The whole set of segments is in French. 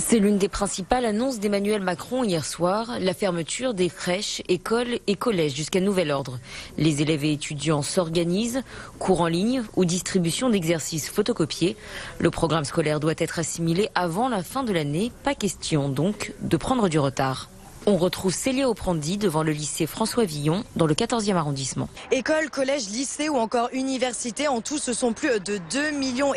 C'est l'une des principales annonces d'Emmanuel Macron hier soir, la fermeture des crèches, écoles et collèges jusqu'à nouvel ordre. Les élèves et étudiants s'organisent, cours en ligne ou distribution d'exercices photocopiés. Le programme scolaire doit être assimilé avant la fin de l'année, pas question donc de prendre du retard. On retrouve Célia Oprandi devant le lycée François Villon dans le 14e arrondissement. École, collège, lycée ou encore université, en tout ce sont plus de 2,5 millions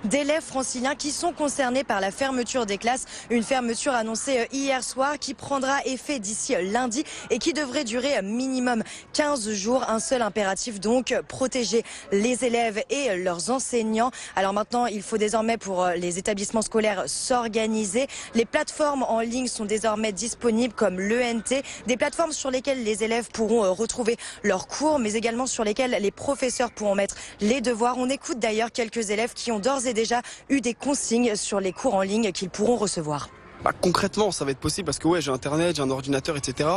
d'élèves franciliens qui sont concernés par la fermeture des classes. Une fermeture annoncée hier soir qui prendra effet d'ici lundi et qui devrait durer minimum 15 jours. Un seul impératif donc, protéger les élèves et leurs enseignants. Alors maintenant, il faut désormais pour les établissements scolaires s'organiser. Les plateformes en ligne sont désormais disponibles comme l'ENT, des plateformes sur lesquelles les élèves pourront retrouver leurs cours, mais également sur lesquelles les professeurs pourront mettre les devoirs. On écoute d'ailleurs quelques élèves qui ont d'ores et déjà eu des consignes sur les cours en ligne qu'ils pourront recevoir. Concrètement, ça va être possible parce que j'ai Internet, j'ai un ordinateur, etc.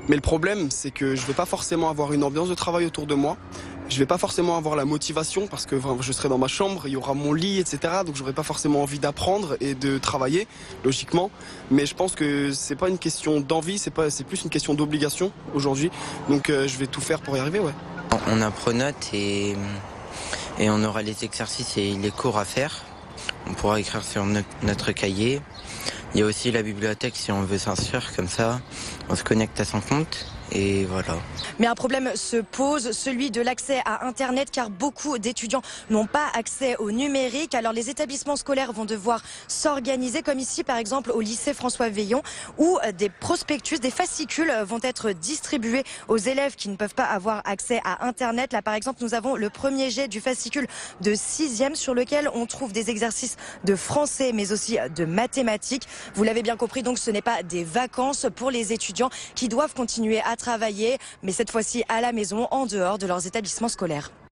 Mais le problème, c'est que je vais pas forcément avoir une ambiance de travail autour de moi. Je vais pas forcément avoir la motivation parce que je serai dans ma chambre, il y aura mon lit, etc. Donc j'aurai pas forcément envie d'apprendre et de travailler, logiquement. Mais je pense que c'est pas une question d'envie, c'est plus une question d'obligation aujourd'hui. Donc je vais tout faire pour y arriver, ouais. On a Pronote et on aura les exercices et les cours à faire. On pourra écrire sur notre cahier. Il y a aussi la bibliothèque si on veut s'inscrire, comme ça on se connecte à son compte et voilà. Mais un problème se pose, celui de l'accès à Internet, car beaucoup d'étudiants n'ont pas accès au numérique. Alors les établissements scolaires vont devoir s'organiser, comme ici par exemple au lycée François Villon, où des prospectus, des fascicules vont être distribués aux élèves qui ne peuvent pas avoir accès à Internet. Là par exemple nous avons le premier jet du fascicule de 6e sur lequel on trouve des exercices de français mais aussi de mathématiques. Vous l'avez bien compris, donc ce n'est pas des vacances pour les étudiants qui doivent continuer à travailler, mais cette fois-ci à la maison, en dehors de leurs établissements scolaires.